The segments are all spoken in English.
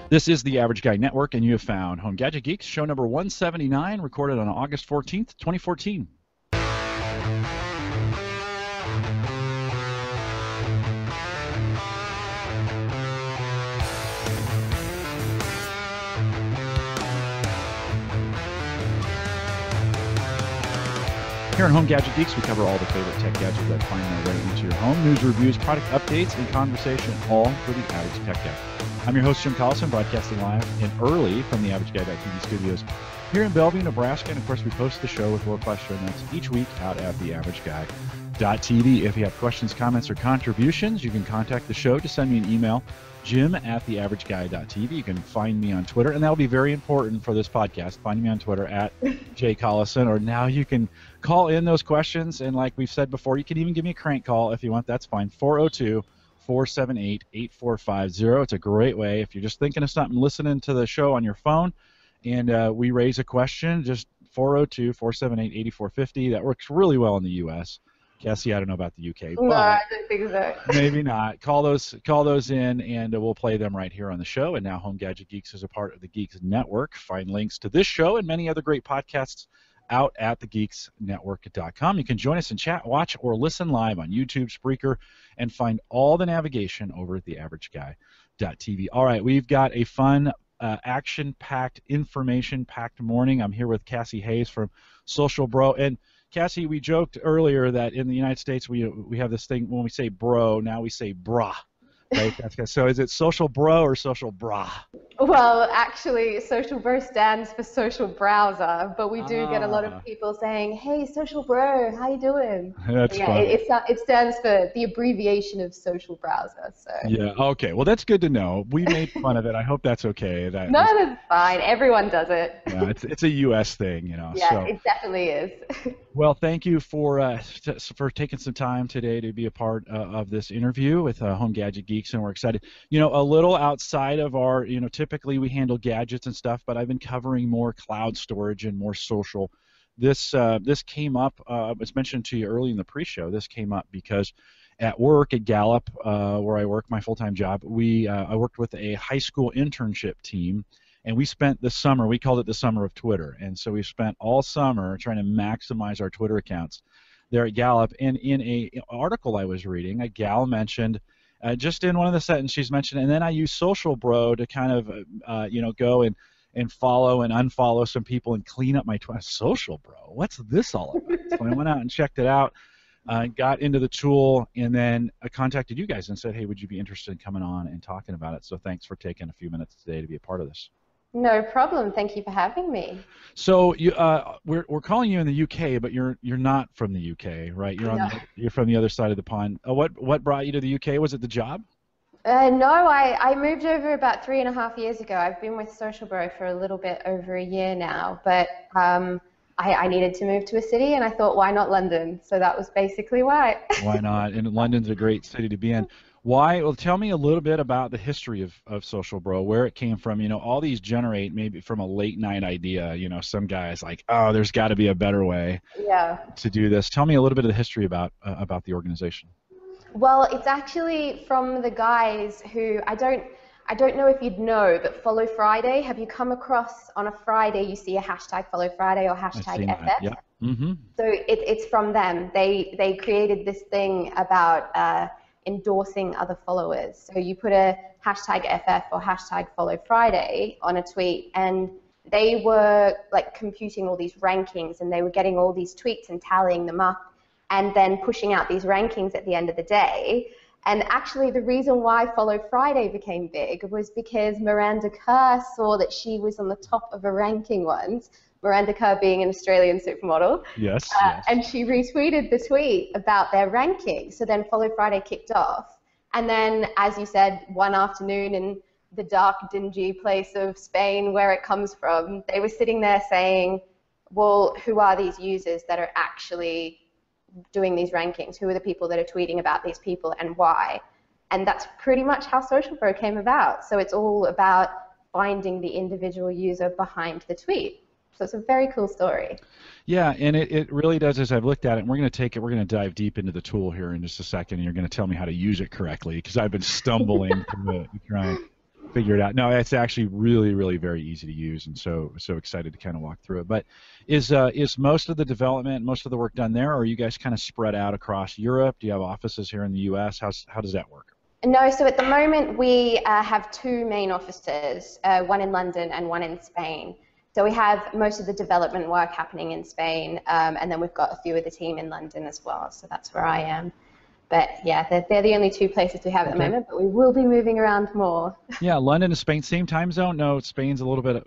This is the Average Guy Network, and you have found Home Gadget Geeks, show number 179, recorded on August 14th, 2014. Here on Home Gadget Geeks, we cover all the favorite tech gadgets that find their way into your home, news, reviews, product updates, and conversation, all for the average tech guy. I'm your host, Jim Collison, broadcasting live and early from the Average Guy.TV studios here in Bellevue, Nebraska. And, of course, we post the show with world-class show notes each week out at theaverageguy.tv. If you have questions, comments, or contributions, you can contact the show to send me an email, jim@theaverageguy.tv. You can find me on Twitter, and that'll be very important for this podcast. Find me on Twitter at jcollison, or now you can call in those questions, and like we've said before, you can even give me a crank call if you want. That's fine. 402-478-8450. It's a great way if you're just thinking of something, listening to the show on your phone, and we raise a question, just 402-478-8450. That works really well in the U.S. Cassie, I don't know about the UK. No, I don't think so. Maybe not. Call those in, and we'll play them right here on the show. And now Home Gadget Geeks is a part of the Geeks Network. Find links to this show and many other great podcasts out at thegeeksnetwork.com. You can join us and chat, watch, or listen live on YouTube, Spreaker, and find all the navigation over at theaverageguy.tv. All right, we've got a fun, action-packed, information-packed morning. I'm here with Cassie Hayes from Social Bro. And Cassie, we joked earlier that in the United States we have this thing, when we say bro, now we say brah. Right? So is it Social Bro or Social Bra? Well, actually, Social Bro stands for social browser, but we do get a lot of people saying, "Hey, Social Bro, how you doing?" That's fun. It stands for the abbreviation of social browser. So. Yeah. Okay. Well, that's good to know. We made fun of it. I hope that's okay. No, that's fine. Everyone does it. Yeah, it's a U.S. thing, you know. Yeah, so. It definitely is. Well, thank you for taking some time today to be a part of this interview with Home Gadget Geeks, and we're excited. You know, a little outside of our, typically we handle gadgets and stuff, but I've been covering more cloud storage and more social. This came up, as mentioned to you early in the pre-show, this came up because at work at Gallup, where I work, my full-time job, I worked with a high school internship team. And we spent the summer, we called it the summer of Twitter. And so we spent all summer trying to maximize our Twitter accounts there at Gallup. And in an article I was reading, a gal mentioned, just in one of the sentences, she's mentioned, and then I use Social Bro to kind of, go and follow and unfollow some people and clean up my Twitter. Social Bro, what's this all about? So I went out and checked it out, got into the tool, and then I contacted you guys and said, hey, would you be interested in coming on and talking about it? So thanks for taking a few minutes today to be a part of this. No problem. Thank you for having me. So we're calling you in the UK, but you're not from the UK, right? You're from the other side of the pond. What brought you to the UK? Was it the job? No, I moved over about 3.5 years ago. I've been with Social Bro for a little bit over a year now, but I needed to move to a city, and I thought, why not London? So that was basically why. Why not? And London's a great city to be in. Why? Well, tell me a little bit about the history of Social Bro, where it came from. All these generate maybe from a late night idea. Some guys like, oh, there's got to be a better way to do this. Tell me a little bit of the history about the organization. Well, it's actually from the guys who I don't know if you'd know, but Follow Friday. Have you come across on a Friday you see a hashtag Follow Friday or hashtag FF? Yeah. Mm-hmm. So it's from them. They created this thing about endorsing other followers. So you put a hashtag FF or hashtag Follow Friday on a tweet, and they were like computing all these rankings, and they were getting all these tweets and tallying them up, and then pushing out these rankings at the end of the day. And actually the reason why Follow Friday became big was because Miranda Kerr saw that she was on the top of a ranking once, Miranda Kerr being an Australian supermodel. Yes, And she retweeted the tweet about their ranking. So then Follow Friday kicked off. And then, as you said, one afternoon in the dark, dingy place of Spain where it comes from, they were sitting there saying, well, who are these users that are actually doing these rankings? Who are the people that are tweeting about these people, and why? And that's pretty much how Social Bro came about. So it's all about finding the individual user behind the tweet. So it's a very cool story. Yeah, and it really does, as I've looked at it, and we're going to dive deep into the tool here in just a second, and you're going to tell me how to use it correctly, because I've been stumbling through it. Right. figure it out. No, it's actually really, really very easy to use, and so excited to kind of walk through it. But is most of the development, most of the work done there, or are you guys kind of spread out across Europe? Do you have offices here in the U.S.? How does that work? No, so at the moment we have two main offices, one in London and one in Spain. So we have most of the development work happening in Spain, and then we've got a few of the team in London as well. So that's where I am. But yeah, they're the only two places we have at the moment, but we will be moving around more. Yeah, London and Spain, same time zone? No, Spain's a little bit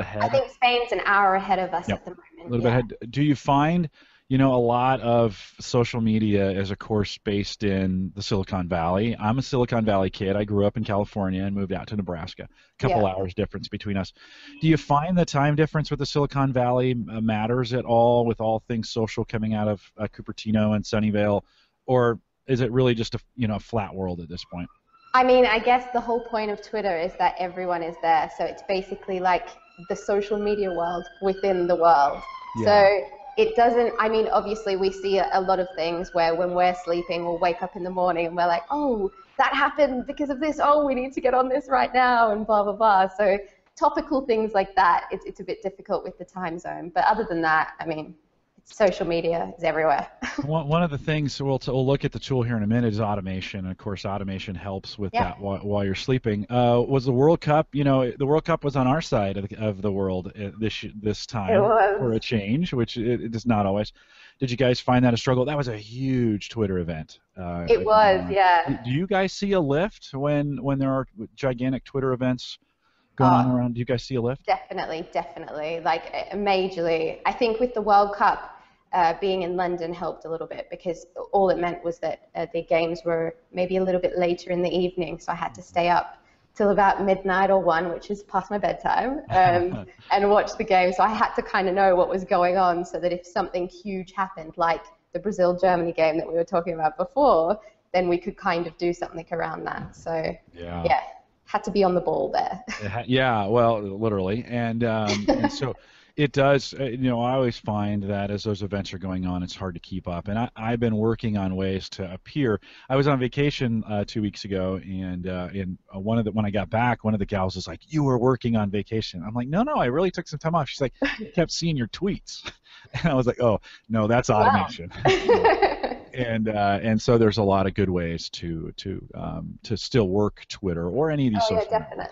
ahead. I think Spain's an hour ahead of us at the moment. A little bit ahead. Do you find, a lot of social media is, of course, based in the Silicon Valley? I'm a Silicon Valley kid. I grew up in California and moved out to Nebraska. A couple hours difference between us. Do you find the time difference with the Silicon Valley matters at all with all things social coming out of Cupertino and Sunnyvale, or is it really just a flat world at this point? I mean, I guess the whole point of Twitter is that everyone is there, so it's basically like the social media world within the world. Yeah. So it doesn't, I mean, obviously we see a lot of things where when we're sleeping, we'll wake up in the morning and we're like, oh, that happened because of this, oh, we need to get on this right now, and blah, blah, blah. So topical things like that, it's a bit difficult with the time zone. But other than that, I mean, social media is everywhere. One of the things we'll look at the tool here in a minute is automation. And of course, automation helps with that while you're sleeping. Was the World Cup? The World Cup was on our side of the world this time for a change, which it is not always. Did you guys find that a struggle? That was a huge Twitter event. It was, yeah. Do you guys see a lift when there are gigantic Twitter events going on around? Do you guys see a lift? Definitely, like majorly. I think with the World Cup, being in London helped a little bit because all it meant was that the games were maybe a little bit later in the evening, so I had to stay up till about midnight or 1, which is past my bedtime, and watch the game. So I had to kind of know what was going on so that if something huge happened, like the Brazil-Germany game that we were talking about before, then we could kind of do something around that. So yeah, had to be on the ball there. Yeah, well, literally, and so. It does. I always find that as those events are going on, it's hard to keep up. And I've been working on ways to appear. I was on vacation 2 weeks ago, and when I got back, one of the gals was like, "You were working on vacation." I'm like, "No, I really took some time off." She's like, "I kept seeing your tweets," and I was like, "Oh, no, that's automation." Wow. And so there's a lot of good ways to still work Twitter or any of these social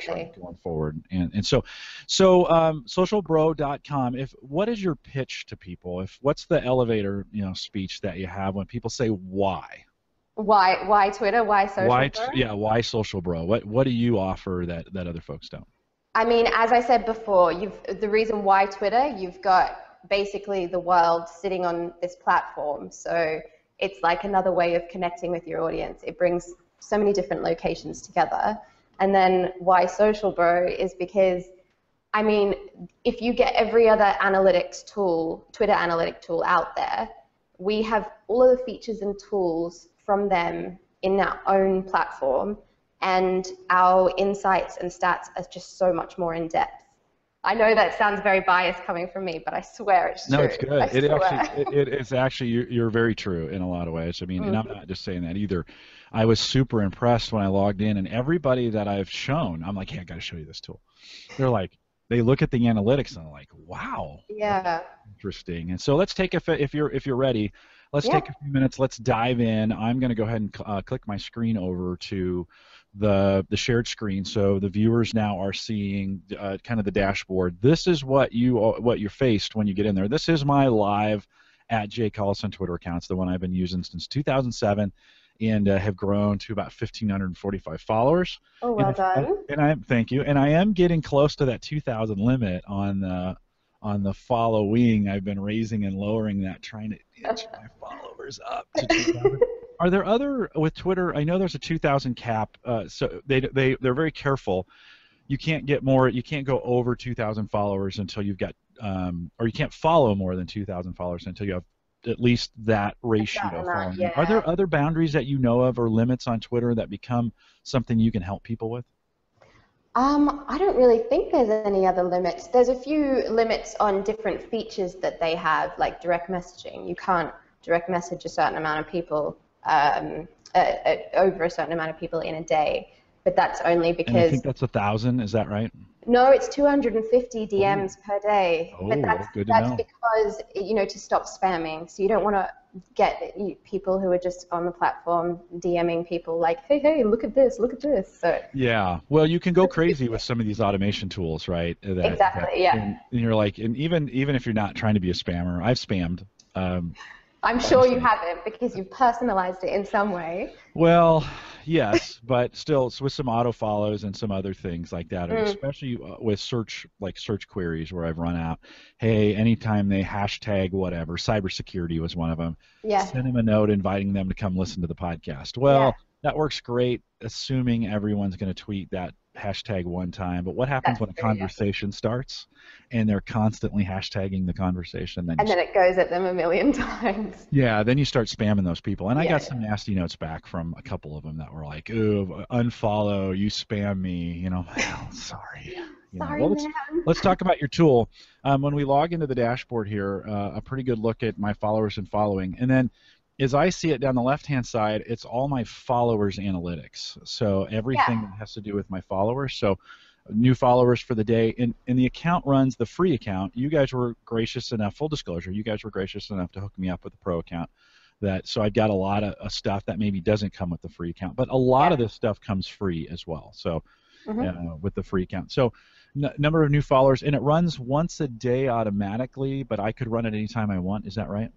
media going forward. And so socialbro.com. What is your pitch to people? What's the elevator speech that you have when people say why? Why Twitter? Why Social Bro? Why Social Bro? What do you offer that other folks don't? I mean, as I said before, the reason why Twitter, you've got basically the world sitting on this platform. So it's like another way of connecting with your audience. It brings so many different locations together. And then why Social Bro is because, I mean, if you get every other analytics tool, Twitter analytic tool out there, we have all of the features and tools from them in our own platform, and our insights and stats are just so much more in depth. I know that sounds very biased coming from me, but I swear it's true. No, it's good. It's actually you're very true in a lot of ways. I mean, and I'm not just saying that either. I was super impressed when I logged in, and everybody that I've shown, I'm like, hey, I got to show you this tool. They're like, they look at the analytics and they're like, wow, interesting. And so let's take if you're ready, let's take a few minutes. Let's dive in. I'm going to go ahead and click my screen over to the shared screen, so the viewers now are seeing kind of the dashboard. This is what you're faced when you get in there. This is my live @JCollison Twitter account. It's the one I've been using since 2007, and have grown to about 1,545 followers. Oh, well done. Thank you. And I am getting close to that 2,000 limit on the following. I've been raising and lowering that, trying to inch my followers up to 2,000. Are there other with Twitter? I know there's a 2,000 cap, so they're very careful. You can't get more. You can't go over 2,000 followers until you've got, or you can't follow more than 2,000 followers until you have at least that ratio following. Yeah. Are there other boundaries that you know of or limits on Twitter that become something you can help people with? I don't really think there's any other limits. There's a few limits on different features that they have, like direct messaging. You can't direct message a certain amount of people over a certain amount of people in a day. but that's only And I because think that's 1,000. Is that right? no, it's 250 DMs per day. But Oh, good to that's know. because, to stop spamming. So you don't want to get people who are just on the platform DMing people like, hey, look at this, look at this. So Yeah. Well, you can go crazy with some of these automation tools, right? exactly, yeah. And you're like, and even if you're not trying to be a spammer, I've spammed. I'm sure you haven't because you've personalized it in some way. Well, yes, but still it's with some auto follows and some other things like that, and especially with search queries where I've run out. Hey, anytime they hashtag whatever, cybersecurity was one of them. Yeah. Send them a note inviting them to come listen to the podcast. Yeah. Well, that works great, assuming everyone's going to tweet that hashtag one time. But what happens when a conversation starts and they're constantly hashtagging the conversation? And then it goes at them a million times. Yeah, then you start spamming those people. And I got some nasty notes back from a couple of them that were like, ooh, unfollow, you spam me, well, sorry. Sorry, well, man. let's talk about your tool. When we log into the dashboard here, a pretty good look at my followers and following. And then as I see it down the left-hand side, it's all my followers analytics. So everything that has to do with my followers. So new followers for the day, and the account runs the free account. You guys were gracious enough, full disclosure, you guys were gracious enough to hook me up with the pro account. So I've got a lot of stuff that maybe doesn't come with the free account, but a lot of this stuff comes free as well. So with the free account. So number of new followers, and it runs once a day automatically, but I could run it anytime I want. Is that right?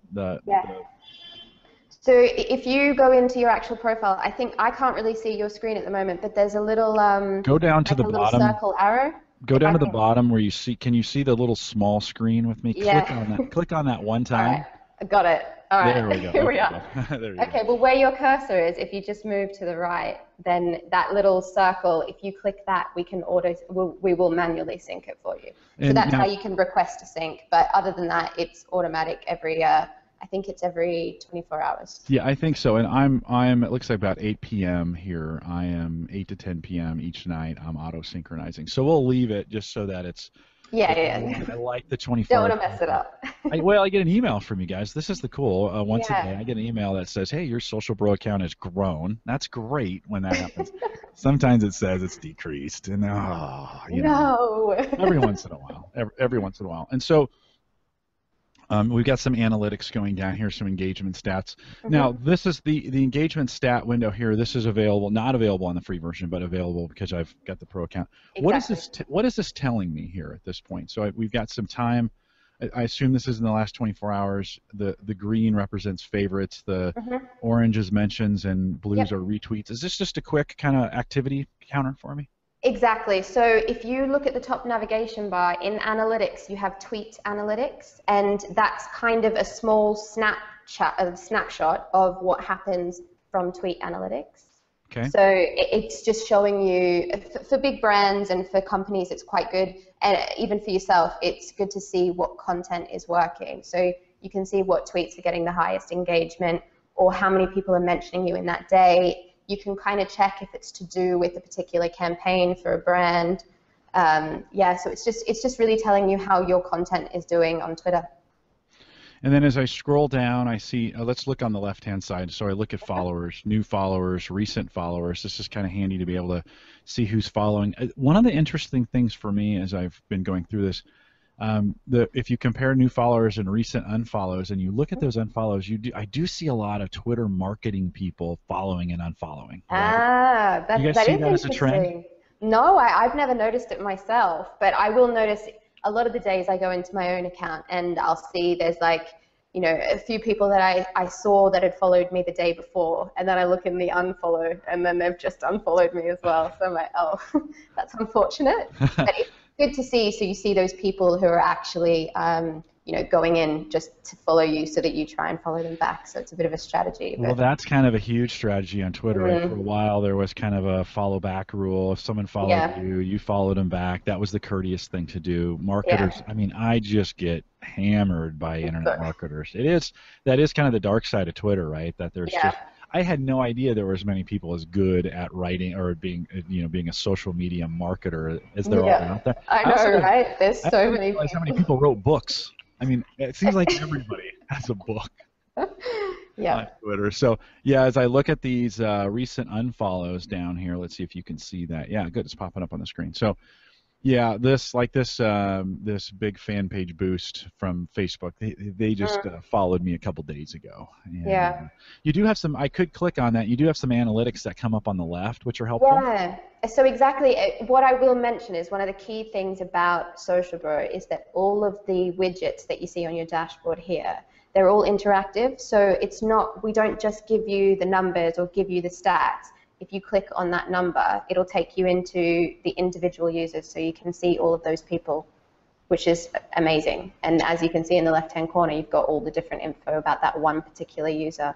So if you go into your actual profile, I think I can't really see your screen at the moment, but there's a little go down to the bottom. Circle arrow. Go down to the bottom where you see. Can you see the little small screen with me? Yeah. Click on that. Click on that one time. All right. I got it. All right. There we go. Here we are. There you okay. Well, where your cursor is, if you just move to the right, then that little circle. If you click that, we will manually sync it for you. So that's how you can request a sync. But other than that, it's automatic every. I think it's every 24 hours. Yeah, I think so. And I'm. It looks like about 8 p.m. here. I am 8 to 10 p.m. each night. I'm auto synchronizing. So we'll leave it just so that it's. Yeah. I like the 24. Don't want to mess it up. I get an email from you guys. This is the cool. Once a day, I get an email that says, "Hey, your Social Bro account has grown." That's great when that happens. Sometimes it says it's decreased, and no. Every once in a while. Every once in a while, and so. We've got some analytics going down here, some engagement stats. Now, this is the engagement stat window here. This is not available on the free version, but available because I've got the pro account. Exactly. What is this telling me here at this point? So we've got some time. I assume this is in the last 24 hours. The green represents favorites. The orange is mentions, and blues are retweets. Is this just a quick kind of activity counter for me? Exactly. So if you look at the top navigation bar, in analytics, you have tweet analytics, and that's kind of a small snapshot of what happens from tweet analytics. Okay. So it's just showing you, for big brands and for companies, it's quite good. And even for yourself, it's good to see what content is working. So you can see what tweets are getting the highest engagement or how many people are mentioning you in that day. You can kind of check if it's to do with a particular campaign for a brand. So it's just really telling you how your content is doing on Twitter. And then as I scroll down, I see, let's look on the left-hand side. So I look at followers, new followers, recent followers. This is kind of handy to be able to see who's following. One of the interesting things for me as I've been going through this, if you compare new followers and recent unfollows, and you look at those unfollows, I do see a lot of Twitter marketing people following and unfollowing. Right? That is as a trend? No, I've never noticed it myself, but I will notice a lot of the days I go into my own account and I'll see there's a few people that I saw that had followed me the day before, and then I look in the unfollow, and then they've just unfollowed me as well. So I'm like, oh, that's unfortunate. But it's good to see. So you see those people who are actually, going in just to follow you so that you try and follow them back. So it's a bit of a strategy. Well, that's kind of a huge strategy on Twitter. Right? For a while, there was kind of a follow back rule. If someone followed you, you followed them back. That was the courteous thing to do. Marketers, I mean, I just get hammered by internet marketers. That is kind of the dark side of Twitter, right? That there's just, I had no idea there were as many people as good at writing or being a social media marketer as there are out there. I know, right? There's so many people. How many people wrote books? I mean, it seems like everybody has a book. Yeah. Twitter. So yeah, as I look at these recent unfollows down here, let's see if you can see that. Yeah, good. It's popping up on the screen. So yeah, this big fan page boost from Facebook. They just followed me a couple days ago, and Yeah. you do have some. I could click on that. You do have some analytics that come up on the left, which are helpful. Yeah. So exactly, what I will mention is one of the key things about Social Bro is that all of the widgets that you see on your dashboard here, they're all interactive. So it's not, we don't just give you the numbers or give you the stats. If you click on that number, it'll take you into the individual users, so you can see all of those people, which is amazing. And as you can see in the left-hand corner, you've got all the different info about that one particular user.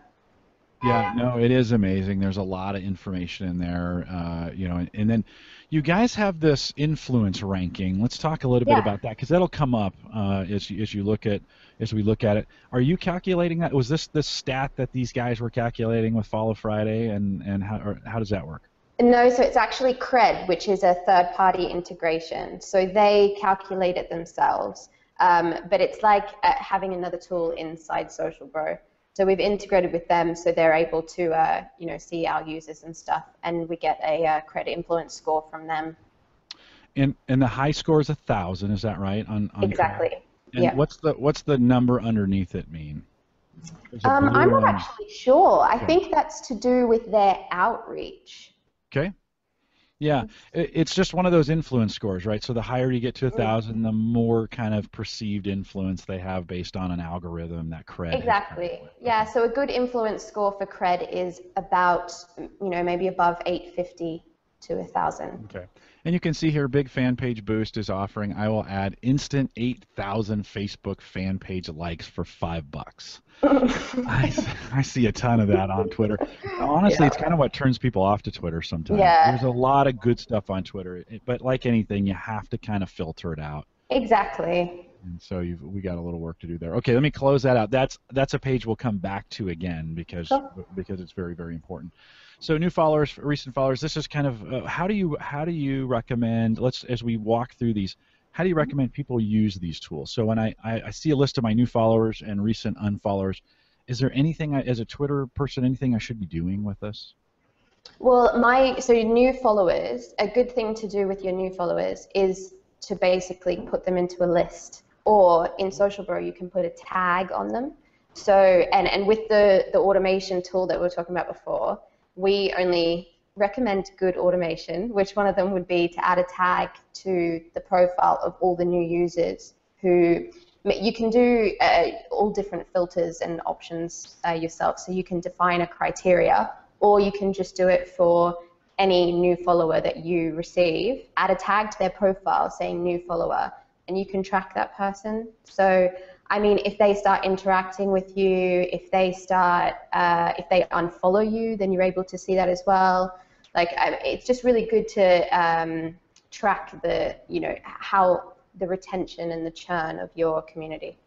Yeah, no, it is amazing. There's a lot of information in there, and then you guys have this influence ranking. Let's talk a little bit about that, because that'll come up as we look at it. Are you calculating that? Was this the stat that these guys were calculating with Follow Friday, and how does that work? No, so it's actually Cred, which is a third-party integration. So they calculate it themselves, but it's like having another tool inside Social Bro. So we've integrated with them, so they're able to, see our users and stuff, and we get a Cred influence score from them. And the high score is 1,000, is that right? On exactly. Cred? And what's the number underneath it mean? I'm not actually sure. I think that's to do with their outreach. Okay. Yeah, it's just one of those influence scores, right? So the higher you get to 1,000, the more kind of perceived influence they have based on an algorithm that Cred. Exactly. Yeah. So a good influence score for Cred is about, maybe above 850 to 1,000. Okay. And you can see here, Big Fan Page Boost is offering, I will add instant 8,000 Facebook fan page likes for $5. I see a ton of that on Twitter. Honestly, it's kind of what turns people off to Twitter sometimes. Yeah. There's a lot of good stuff on Twitter, but like anything, you have to kind of filter it out. Exactly. And so we got a little work to do there. Okay, let me close that out. That's a page we'll come back to again because it's very, very important. So new followers, recent followers. This is kind of how do you recommend? As we walk through these, how do you recommend people use these tools? So when I see a list of my new followers and recent unfollowers, is there anything as a Twitter person, anything I should be doing with this? Well, so new followers, a good thing to do with your new followers is to basically put them into a list, or in Social Bro you can put a tag on them. So and with the automation tool that we were talking about before, we only recommend good automation, which one of them would be to add a tag to the profile of all the new users who you can do all different filters and options yourself. So you can define a criteria, or you can just do it for any new follower that you receive. Add a tag to their profile saying new follower, and you can track that person. So I mean, if they start interacting with you, if they unfollow you, then you're able to see that as well. Like, it's just really good to track how the retention and the churn of your community.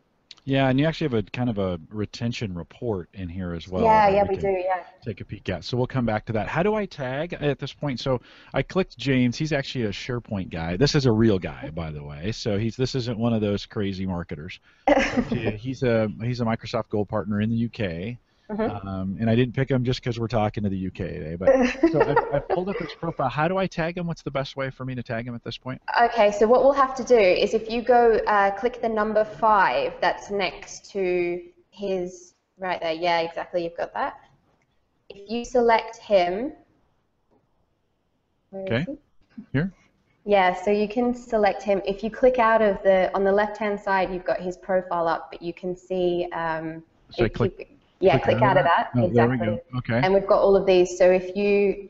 Yeah, and you actually have a kind of a retention report in here as well. Yeah, we do, yeah. Take a peek at. So we'll come back to that. How do I tag at this point? So I clicked James. He's actually a SharePoint guy. This is a real guy, by the way. So this isn't one of those crazy marketers. He's a Microsoft Gold partner in the UK. And I didn't pick him just because we're talking to the UK today. But so I pulled up his profile. How do I tag him? What's the best way for me to tag him at this point? Okay, so what we'll have to do is if you go click the number 5 that's next to his, right there, yeah, exactly, you've got that. If you select him, okay, here? Yeah, so you can select him. If you click out of on the left-hand side, you've got his profile up, but you can see, so click out of that. Oh, exactly. There we go. Okay. And we've got all of these. So if you,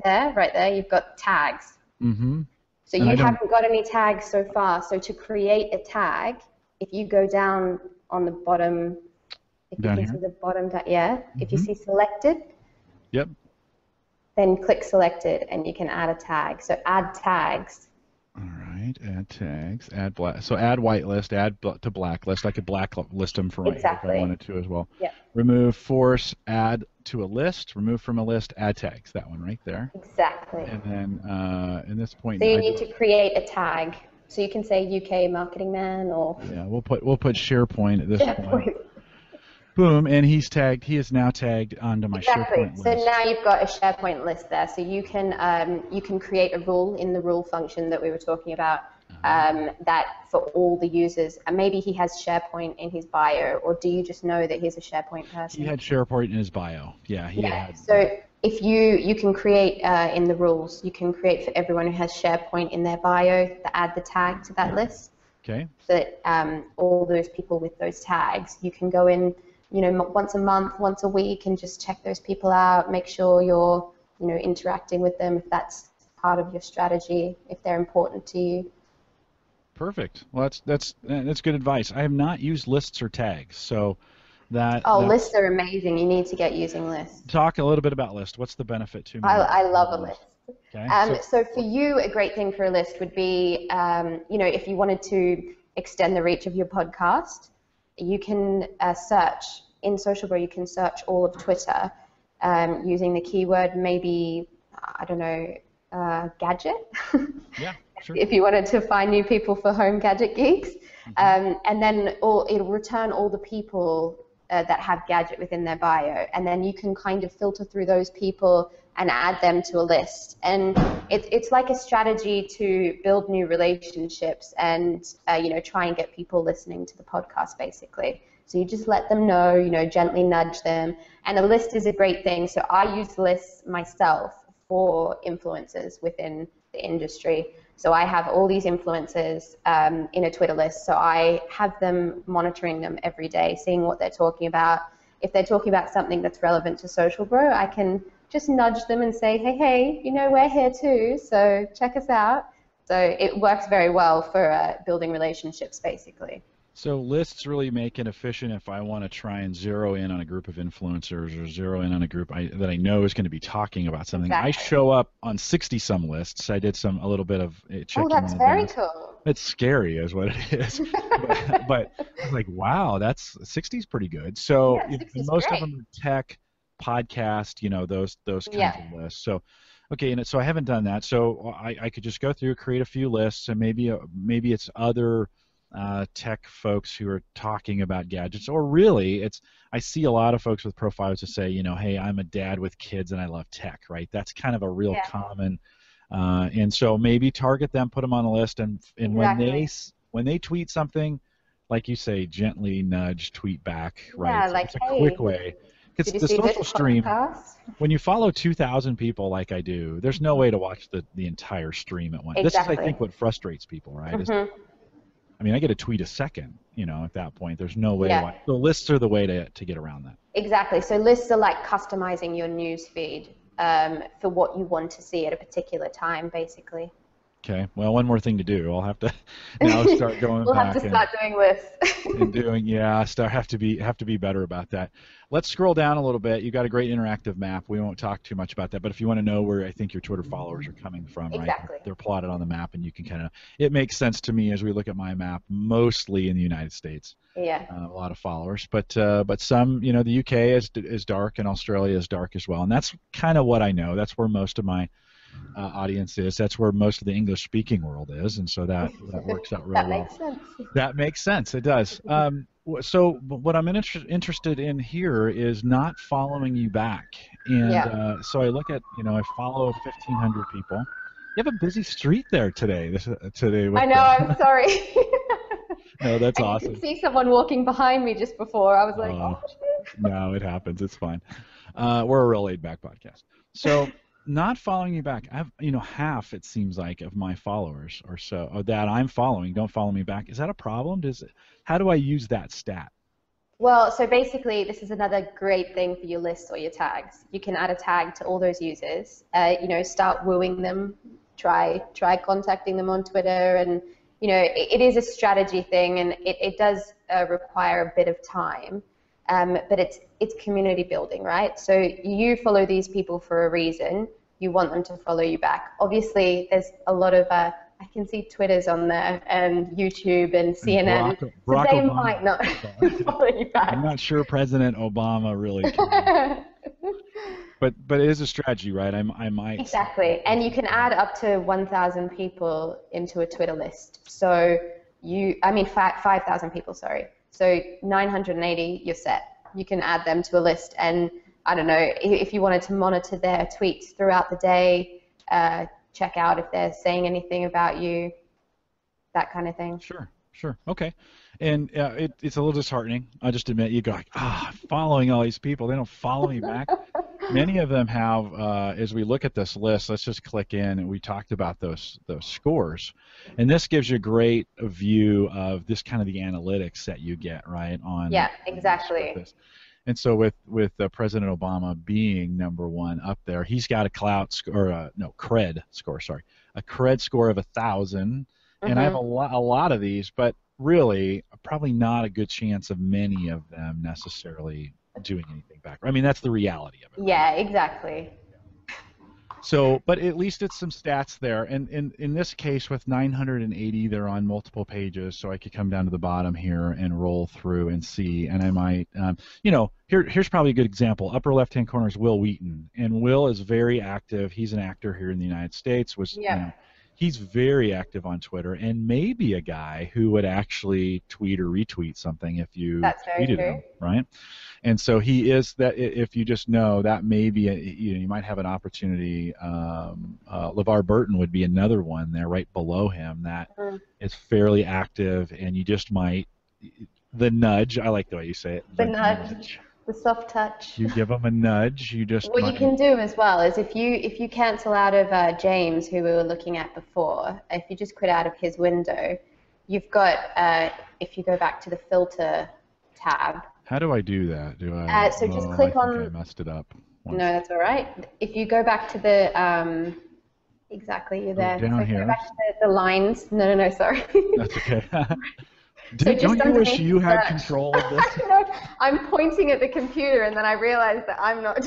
right there, you've got tags. Mm-hmm. So you haven't got any tags so far. So to create a tag, if you go down on the bottom, if down you can here? see the bottom, if you see selected, yep. then click selected and you can add a tag. So add tags. All right, add tags, add whitelist, add to blacklist. I could blacklist them for right here if I wanted to as well. Yep. Remove, force, add to a list, remove from a list, add tags. That one right there. Exactly. And then in this point, so you need to create a tag. So you can say UK marketing man, or yeah, we'll put SharePoint at this point. Boom, and he's tagged. He is now tagged onto my Exactly. SharePoint So list. now you've got a SharePoint list there. So you can create a rule in the rule function that we were talking about that for all the users. And maybe he has SharePoint in his bio, or do you just know that he's a SharePoint person? He had SharePoint in his bio. Yeah, he had. So if you can create in the rules, you can create for everyone who has SharePoint in their bio to add the tag to that list. Okay. That all those people with those tags, you can go in, once a month, once a week, and just check those people out. Make sure you're, interacting with them if that's part of your strategy, if they're important to you. Perfect. Well, that's good advice. I have not used lists or tags, so lists are amazing. You need to get using lists. Talk a little bit about lists. What's the benefit to me? I love a list. Okay. So for you, a great thing for a list would be, if you wanted to extend the reach of your podcast, you can search in Social Grow. You can search all of Twitter using the keyword, maybe, I don't know, gadget. Yeah, sure. If you wanted to find new people for Home Gadget Geeks, and then it'll return all the people that have gadget within their bio, and then you can kind of filter through those people and add them to a list. And it's like a strategy to build new relationships and try and get people listening to the podcast, basically. So you just let them know, gently nudge them. And a list is a great thing. So I use lists myself for influencers within the industry. So I have all these influencers in a Twitter list. So I have them monitoring them every day, seeing what they're talking about. If they're talking about something that's relevant to Social Grow, I can just nudge them and say, hey, we're here too, so check us out. So it works very well for building relationships, basically. So lists really make it efficient if I want to try and zero in on a group of influencers or zero in on a group that I know is going to be talking about something. Exactly. I show up on 60-some lists. I did a little bit of checking. Oh, that's very cool. It's scary is what it is. but I was like, wow, 60 is pretty good. So most of them are tech, podcast, those kinds of lists. So, okay, and so I haven't done that. So I could just go through, create a few lists, and maybe it's other tech folks who are talking about gadgets, or really I see a lot of folks with profiles that say, hey, I'm a dad with kids and I love tech, right? That's kind of a real common, and so maybe target them, put them on a list, and exactly. when they tweet something, like you say, gently nudge, tweet back, right? Yeah, like, it's a quick way. Because the social stream, when you follow 2,000 people like I do, there's no way to watch the entire stream at once. Exactly. This is, I think, what frustrates people, right? I mean, I get a tweet a second, at that point. There's no way. Yeah. So lists are the way to get around that. Exactly. So lists are like customizing your news feed for what you want to see at a particular time, basically. Okay. Well, one more thing to do. I'll have to now start going we'll back. Have to start doing lists. and doing, have to be better about that. Let's scroll down a little bit. You've got a great interactive map. We won't talk too much about that, but if you want to know where I think your Twitter followers are coming from, exactly. right? They're plotted on the map, and you can kind of. It makes sense to me as we look at my map, mostly in the United States. Yeah. A lot of followers, but some, the UK is dark, and Australia is dark as well, and that's kind of what I know. That's where most of my audience is. That's where most of the English-speaking world is, and so that works out really well. That makes sense. That makes sense. It does. So what I'm interested in here is not following you back, and so I look at I follow 1,500 people. You have a busy street there today. I know. I'm sorry. No, that's awesome. I could see someone walking behind me just before. I was like, oh. No, it happens. It's fine. We're a real laid-back podcast. So. Not following you back. I have, half, it seems like, of my followers or so that I'm following don't follow me back. Is that a problem? How do I use that stat? Well, so basically, this is another great thing for your lists or your tags. You can add a tag to all those users. Start wooing them. Try contacting them on Twitter, and it is a strategy thing, and it does require a bit of time. But it's community building, right? So you follow these people for a reason. You want them to follow you back. Obviously, there's a lot of I can see Twitter's on there and YouTube and CNN. Barack so they Obama. Might not follow you back. I'm not sure President Obama really can. but it is a strategy, right? I might. Exactly, and you can add up to 1,000 people into a Twitter list. So 5,000 people, sorry. So 980, you're set. you can add them to a list, and I don't know, if you wanted to monitor their tweets throughout the day, check out if they're saying anything about you, that kind of thing. Sure, sure. Okay. And it's a little disheartening. I just admit, you go like, I'm following all these people. They don't follow me back. Many of them have, as we look at this list, let's just click in, and we talked about those scores. And this gives you a great view of this kind of the analytics that you get, right? Yeah, exactly. And so with President Obama being #1 up there, he's got a cred score, a cred score of 1,000. And I have a lot of these, but really probably not a good chance of many of them necessarily doing anything back. I mean, that's the reality of it. Yeah, exactly. So, but at least it's some stats there. And in this case, with 980, they're on multiple pages, so I could come down to the bottom here and roll through and see. And I might, here's probably a good example. Upper left-hand corner is Will Wheaton, and Will is very active. He's an actor here in the United States. He's very active on Twitter, and maybe a guy who would actually tweet or retweet something if you tweeted him, right? And so he is that. If you just know that, maybe you might have an opportunity. LeVar Burton would be another one there, right below him, that is fairly active, and you just might the nudge. I like the way you say it. The nudge. The soft touch. You give them a nudge. You just. What you can do as well is if you cancel out of James, who we were looking at before, if you just quit out of his window, you've got if you go back to the filter tab. How do I do that? Do I? So just click on. I messed it up. No, that's all right. If you go back to the exactly, you're there. Down here. Go back to the lines. No, sorry. That's okay. Don't you wish you had control of this? No, I'm pointing at the computer, and then I realized that I'm not.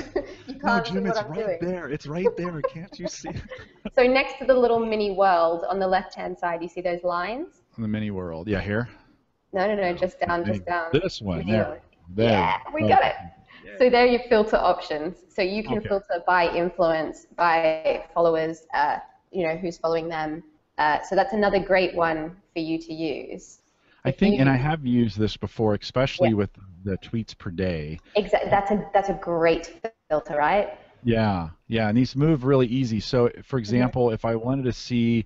You can't Jim, see what it's I'm right doing. there. It's right there. Can't you see it? So next to the little mini world on the left-hand side, you see those lines? The mini world. Yeah, here. No, just down, This one. There. Yeah, we got it. Yeah. So there are your filter options. So you can filter by influence, by followers, who's following them. So that's another great one for you to use. I think, and I have used this before, especially with the tweets per day. Exactly. That's a great filter, right? Yeah, and these move really easy. So, for example, if I wanted to see,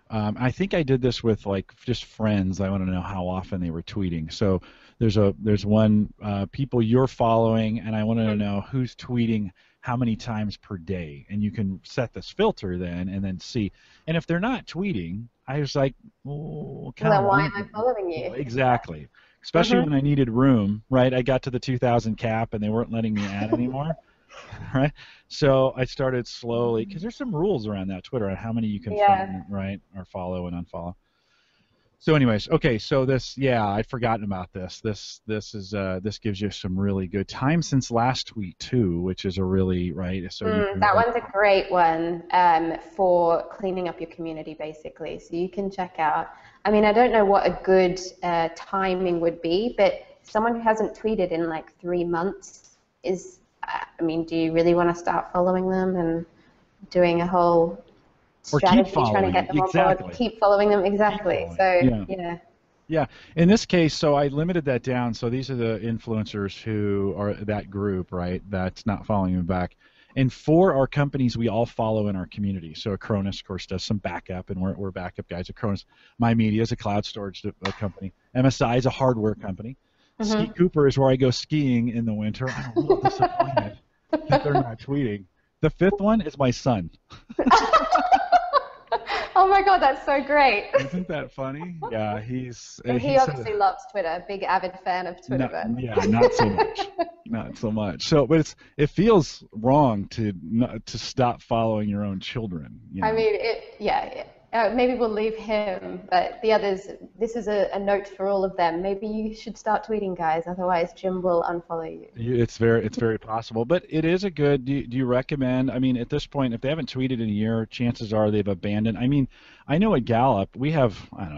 I think I did this with like just friends. I want to know how often they were tweeting. So there's one people you're following, and I want to know who's tweeting how many times per day, and you can set this filter then, and then see. And if they're not tweeting, I was like, well, why am I following you? Exactly. Especially when I needed room, right? I got to the 2,000 cap, and they weren't letting me add anymore, right? So I started slowly, because there's some rules around that Twitter on how many you can friend, right, or follow and unfollow. So anyways, okay, so this, I'd forgotten about this. This gives you some really good time since last tweet too, which is a really, right? So that one's a great one for cleaning up your community, basically. So you can check out. I mean, I don't know what a good timing would be, but someone who hasn't tweeted in like 3 months is, do you really want to start following them and doing a whole strategy trying to get them on board? Keep following them, exactly. So yeah. In this case, so I limited that down. So these are the influencers who are that group, right? That's not following me back. And for our companies, we all follow in our community. So Acronis, of course, does some backup, and we're backup guys. Acronis, My Media is a cloud storage company. MSI is a hardware company. Ski Cooper is where I go skiing in the winter. I'm a little disappointed that they're not tweeting. The fifth one is my son. Oh my God, that's so great. Isn't that funny? Yeah, he obviously loves Twitter. Big avid fan of Twitter. Not so much. Not so much. So, but it feels wrong to stop following your own children. You know? I mean, maybe we'll leave him, but the others. This is a note for all of them. Maybe you should start tweeting, guys. Otherwise, Jim will unfollow you. It's very possible. But it is a good. Do you recommend? I mean, at this point, if they haven't tweeted in a year, chances are they've abandoned. I mean, I know at Gallup we have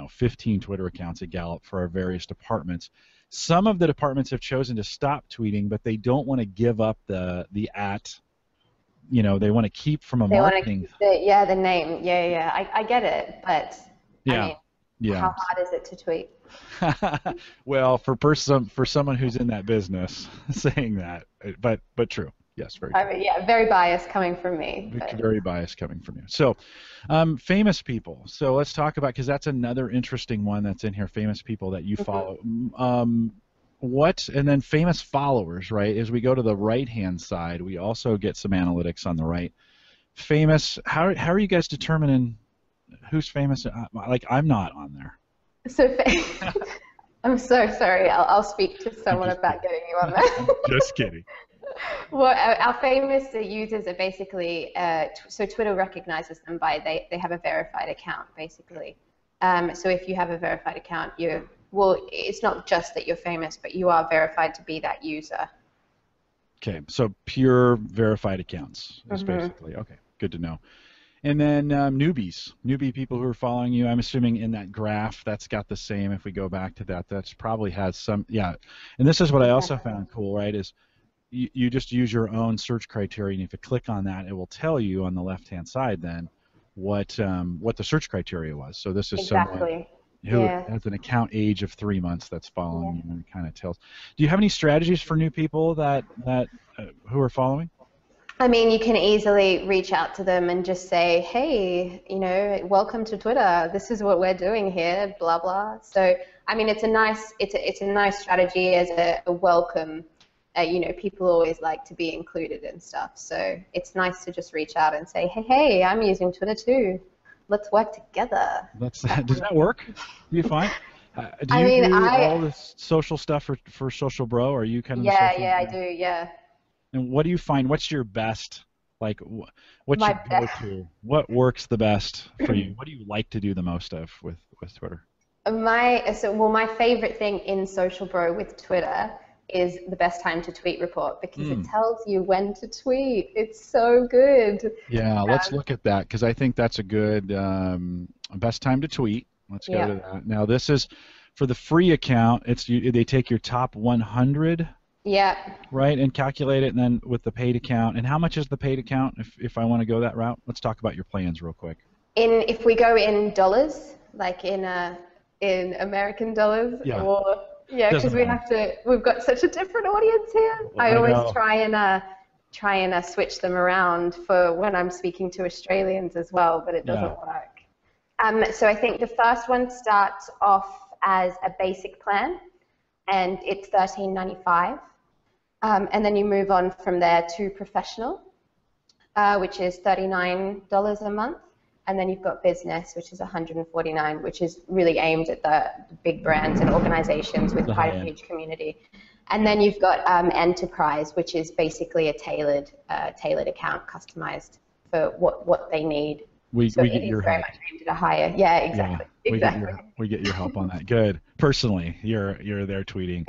15 Twitter accounts at Gallup for our various departments. Some of the departments have chosen to stop tweeting, but they don't want to give up the at. They want to keep from a marketing. The name. Yeah. I get it, but I mean, Yeah. How hard is it to tweet? Well, for someone who's in that business, saying that, but true. Yes, very true. I mean, yeah, very biased coming from me. But. Very biased coming from you. So, famous people. So let's talk about, because that's another interesting one that's in here. Famous people that you follow. And then famous followers, right? As we go to the right-hand side, we also get some analytics on the right. Famous. How are you guys determining who's famous? Like, I'm not on there. So, I'm so sorry. I'll speak to someone about getting you on there. Just kidding. Well, our famous users are basically, so Twitter recognizes them by they have a verified account, basically. So if you have a verified account, it's not just that you're famous, but you are verified to be that user. Okay, so pure verified accounts is basically, okay, good to know. And then newbie people who are following you, I'm assuming in that graph, that's got the same. If we go back to that, that's probably has some, yeah. And this is what I also found cool, right, is you just use your own search criteria, and if you click on that, it will tell you on the left-hand side then what the search criteria was. So this is someone who has an account age of 3 months that's following you, and it kind of tells. Do you have any strategies for new people that who are following? I mean, you can easily reach out to them and just say, hey, welcome to Twitter. This is what we're doing here, blah blah. So, I mean, it's a nice strategy as a welcome. People always like to be included and stuff. So it's nice to just reach out and say, hey, I'm using Twitter too. Let's work together. Does that work? Do you find? Do you do all this social stuff for Social Bro? Or are you kind of I do, yeah. And what do you find? What's your best? Like, what's your go-to? What works the best for you? What do you like to do the most of with Twitter? My favorite thing in Social Bro with Twitter is the best time to tweet report, because it tells you when to tweet. It's so good. Yeah, let's look at that, because I think that's a good best time to tweet. Let's go to that. Now, this is for the free account. They take your top 100. Yeah. Right, and calculate it, and then with the paid account. And how much is the paid account if I want to go that route? Let's talk about your plans real quick. If we go in dollars, like in American dollars, because we've got such a different audience here. Well, I always try and switch them around for when I'm speaking to Australians as well, but it doesn't work. So I think the first one starts off as a basic plan, and it's $13.95. And then you move on from there to professional, which is $39 a month. And then you've got business, which is $149, which is really aimed at the big brands and organizations with quite a huge community. And then you've got enterprise, which is basically a tailored account, customized for what they need. We get your help. Very much aimed at a higher. Yeah, exactly. Yeah, we get your help on that. Good. Personally, you're there tweeting.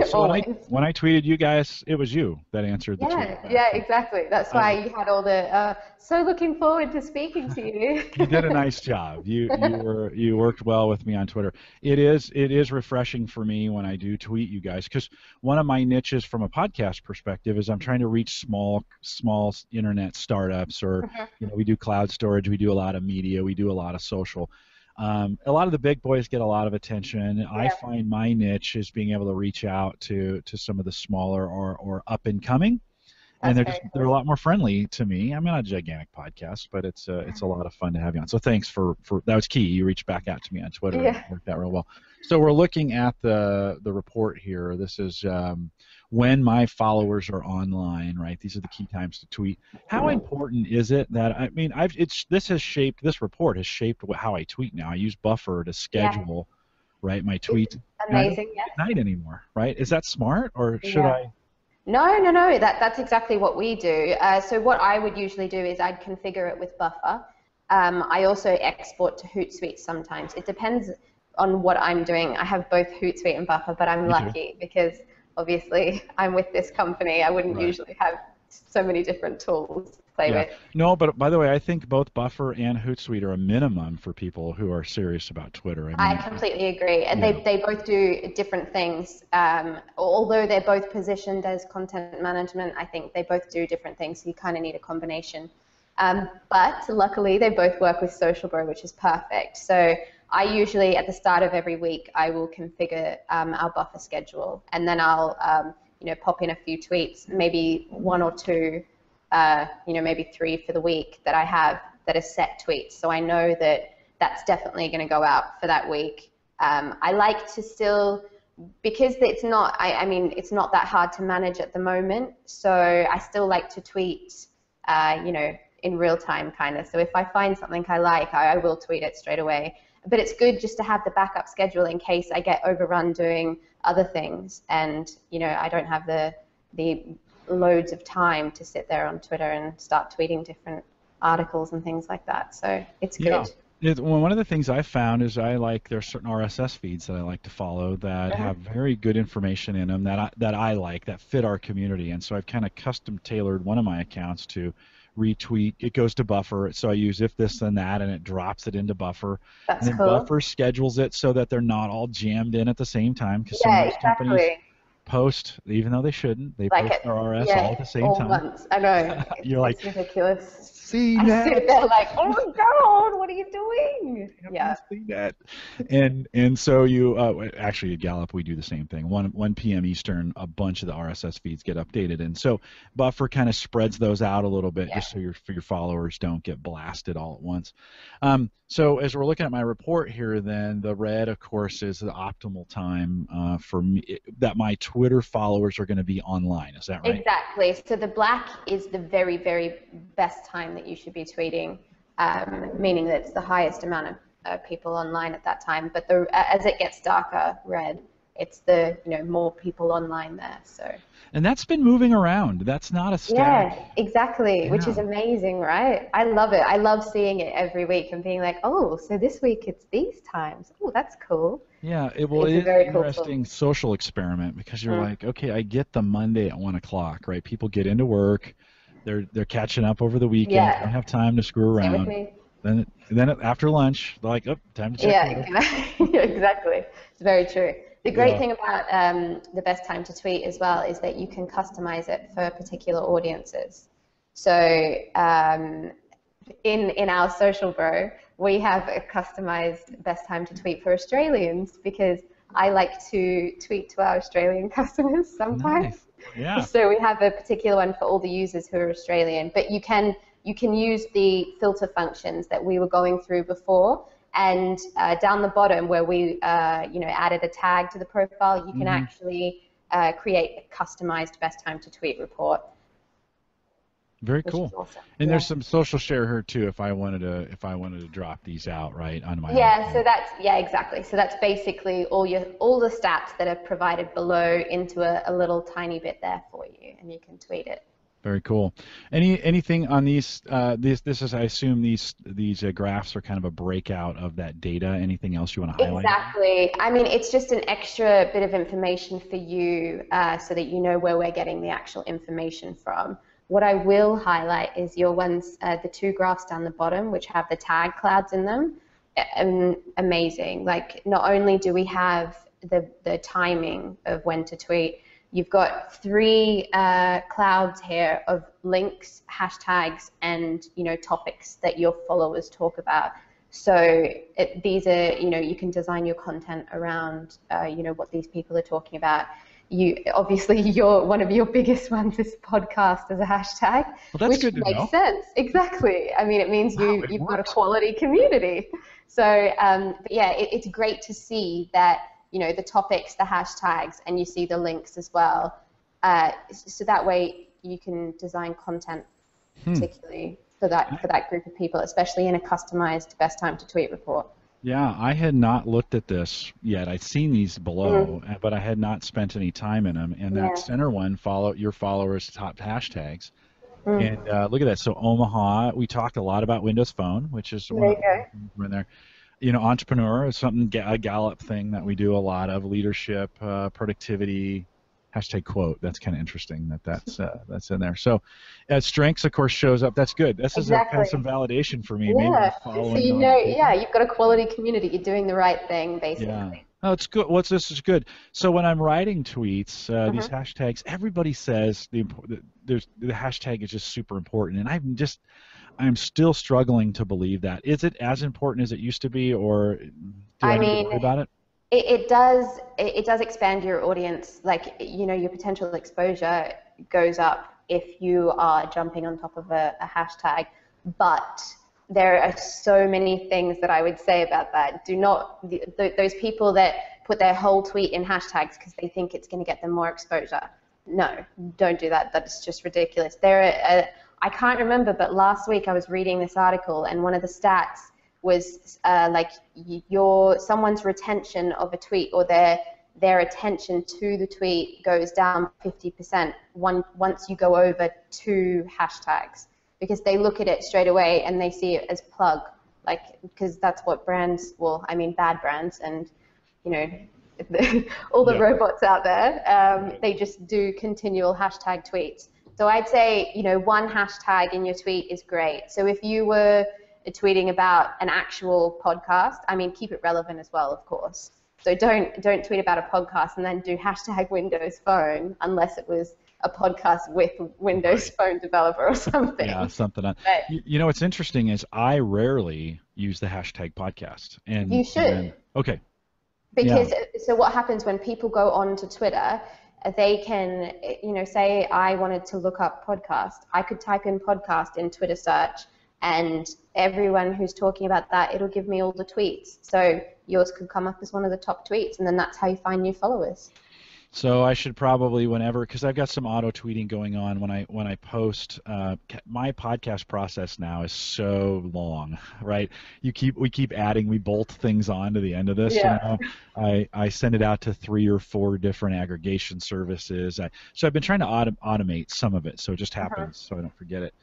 So when I tweeted you guys, it was you that answered the tweet. Yeah, exactly. That's why you had all the so looking forward to speaking to you. You did a nice job. You worked well with me on Twitter. It is refreshing for me when I do tweet you guys, because one of my niches from a podcast perspective is I'm trying to reach small internet startups, or we do cloud storage, we do a lot of media, we do a lot of social. A lot of the big boys get a lot of attention. Yeah. I find my niche is being able to reach out to some of the smaller or up and coming, and they're a lot more friendly to me. I'm not a gigantic podcast, but it's a lot of fun to have you on. So thanks for that was key. You reached back out to me on Twitter. Yeah. It worked out real well. So we're looking at the report here. This is when my followers are online, right? These are the key times to tweet. How important is it that this report has shaped how I tweet now. I use Buffer to schedule, right, my tweets. It's amazing. Not at night anymore, right? Is that smart, or should I? No. That's exactly what we do. So what I would usually do is I'd configure it with Buffer. I also export to Hootsuite sometimes. It depends on what I'm doing. I have both Hootsuite and Buffer, but I'm lucky because obviously I'm with this company. I wouldn't usually have so many different tools to play with. No, but by the way, I think both Buffer and Hootsuite are a minimum for people who are serious about Twitter. I completely agree. And they both do different things. Although they're both positioned as content management, I think they both do different things, so you kind of need a combination. But luckily, they both work with Social Bro, which is perfect. So I usually, at the start of every week, I will configure our buffer schedule, and then I'll pop in a few tweets, maybe one or two, maybe three for the week that I have that are set tweets. So I know that that's definitely going to go out for that week. I like to still, because it's not, it's not that hard to manage at the moment. So I still like to tweet, in real time kind of. So if I find something I like, I will tweet it straight away. But it's good just to have the backup schedule in case I get overrun doing other things, and I don't have the loads of time to sit there on Twitter and start tweeting different articles and things like that. So it's good. Well, one of the things I found is there's certain RSS feeds that I like to follow that have very good information in them that I like, that fit our community, and so I've kind of custom tailored one of my accounts to retweet. It goes to Buffer, so I use if this then that, and it drops it into Buffer. That's and then cool. Buffer schedules it so that they're not all jammed in at the same time, because some of these companies post, even though they shouldn't, they post their RS all at the same time. Once. I know. You're like, it's ridiculous. CNET. I sit there like, oh my God, what are you doing? Yeah. CNET. And so you actually at Gallup we do the same thing. 1 p.m. Eastern, a bunch of the RSS feeds get updated, and so Buffer kind of spreads those out a little bit, just so your followers don't get blasted all at once. So as we're looking at my report here, then the red, of course, is the optimal time for me that my Twitter followers are going to be online. Is that right? Exactly. So the black is the very, very best time that you should be tweeting, meaning that it's the highest amount of people online at that time. But as it gets darker, red, it's the more people online there. So. And that's been moving around. That's not a static. Yeah, exactly, which is amazing, right? I love it. I love seeing it every week and being like, oh, so this week it's these times. Oh, that's cool. Yeah, it is an interesting social experiment, because you're like, okay, I get the Monday at 1 o'clock, right? People get into work, they're catching up over the weekend, don't have time to screw around. Same with me. Then after lunch, they're like, oh, time to check. Yeah, exactly. It's very true. The great thing about the best time to tweet as well is that you can customize it for particular audiences. So in our social bro, we have a customized best time to tweet for Australians, because I like to tweet to our Australian customers sometimes. Nice. Yeah. So we have a particular one for all the users who are Australian, but you can use the filter functions that we were going through before. And down the bottom where we added a tag to the profile, you can actually create a customized best time to tweet report. Very cool. Awesome. And there's some social share here too if I wanted to drop these out, right, on my own. So that's exactly. So that's basically all the stats that are provided below into a little tiny bit there for you, and you can tweet it. Very cool. Anything on these? This is, I assume these graphs are kind of a breakout of that data. Anything else you want to highlight? Exactly. I mean, it's just an extra bit of information for you, so that you know where we're getting the actual information from. What I will highlight is your ones, the two graphs down the bottom, which have the tag clouds in them. Amazing. Like, not only do we have the timing of when to tweet, you've got 3 clouds here of links, hashtags, and topics that your followers talk about. So these are you can design your content around what these people are talking about. Obviously one of your biggest ones is podcast as a hashtag, which makes sense. Exactly. I mean, it means you've got a quality community. So but yeah, it's great to see that. The topics, the hashtags, and you see the links as well. So that way you can design content particularly for that group of people, especially in a customized best time to tweet report. Yeah, I had not looked at this yet. I'd seen these below, but I had not spent any time in them. And that center one, follow your followers' top hashtags. And look at that. So Omaha, we talked a lot about Windows Phone, which is one in there. Entrepreneur is something, a Gallup thing that we do a lot of. Leadership, productivity, hashtag quote. That's kind of interesting that's in there. So strengths, of course, shows up. That's good. This is kind of some validation for me. Yeah. So you've got a quality community. You're doing the right thing, basically. Oh, it's good. This is good. So when I'm writing tweets, these Hmm. hashtags, everybody says the hashtag is just super important, and I'm still struggling to believe that. Is it as important as it used to be, or do I I need to mean, worry about it? it does expand your audience. Like, your potential exposure goes up if you are jumping on top of a hashtag. But there are so many things that I would say about that. Do not, those people that put their whole tweet in hashtags because they think it's going to get them more exposure. No, don't do that. That's just ridiculous. I can't remember, but last week I was reading this article, and one of the stats was like someone's retention of a tweet, or their attention to the tweet goes down 50% once you go over 2 hashtags, because they look at it straight away and they see it as plug, like, because that's what brands, well, I mean bad brands and you know all the Yeah. robots out there, they just do continual hashtag tweets. So I'd say, one hashtag in your tweet is great. So if you were tweeting about an actual podcast, I mean, keep it relevant as well, of course. So don't tweet about a podcast and then do hashtag Windows Phone unless it was a podcast with Windows Right. Phone developer or something. Yeah, something. But What's interesting is I rarely use the hashtag podcast, you and should. okay, yeah, Because so what happens when people go on to Twitter, they can, say I wanted to look up podcast. I could type in podcast in Twitter search, and everyone who's talking about that, it'll give me all the tweets. So yours could come up as one of the top tweets, and then that's how you find new followers. so I should probably whenever, because I've got some auto tweeting going on when I post. My podcast process now is so long, right? We keep adding, we bolt things on to the end of this. Yeah. I send it out to 3 or 4 different aggregation services. So I've been trying to automate some of it, so it just Uh-huh. happens, so I don't forget it.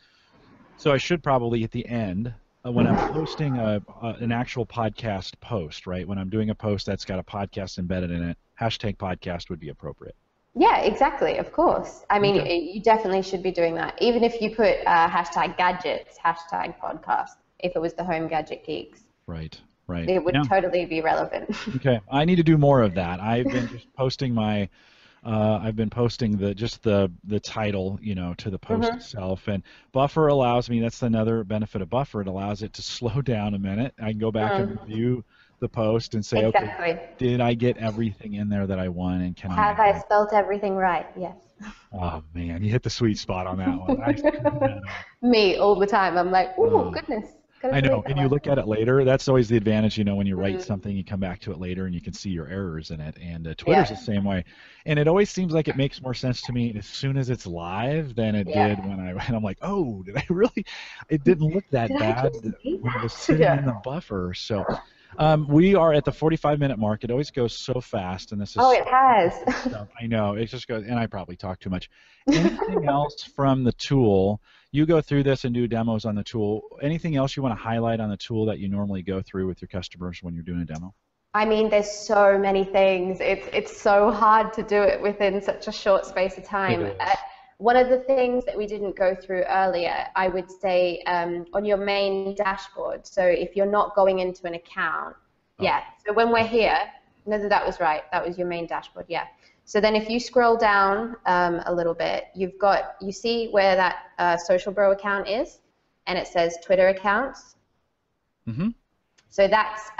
So I should probably at the end, when I'm posting an actual podcast post, right? When I'm doing a post that's got a podcast embedded in it, hashtag podcast would be appropriate. Yeah, exactly, of course. I mean, Okay. you definitely should be doing that. Even if you put hashtag gadgets, hashtag podcast, if it was the Home Gadget Geeks, Right. Right. it would Yeah. totally be relevant. Okay. I need to do more of that. I've been just posting I've been posting the title, to the post Hmm. itself, and Buffer allows me. That's another benefit of Buffer. It allows it to slow down a minute. I can go back and review the post and say, okay, Exactly. did I get everything in there that I want, and can I Have I spelt everything right? Yes. Oh man, you hit the sweet spot on that one. I screwed that up. Me all the time. I'm like, ooh, Oh, goodness. Gotta I do know, it that and you way. look at it later. That's always the advantage, when you write Mm, something, you come back to it later and you can see your errors in it. And Twitter's the yeah. same way. And it always seems like it makes more sense to me as soon as it's live than it Yeah. did when and I'm like, oh, did I really? It didn't look that Did I bad just say when it was that? sitting in the Yeah. buffer. So we are at the 45-minute mark. It always goes so fast, and this is Oh, so it has. stuff. I know, it just goes, and I probably talk too much. Anything else from the tool? You go through this and do demos on the tool. Anything else you want to highlight on the tool that you normally go through with your customers when you're doing a demo? I mean, there's so many things. It's so hard to do it within such a short space of It time. is. One of the things that we didn't go through earlier, I would say, on your main dashboard. So if you're not going into an account, Oh, yeah. So when we're here, no, that was right. That was your main dashboard. Yeah. So then if you scroll down a little bit, you see where that Social Bro account is, and it says Twitter accounts. mm-hmm. So that's,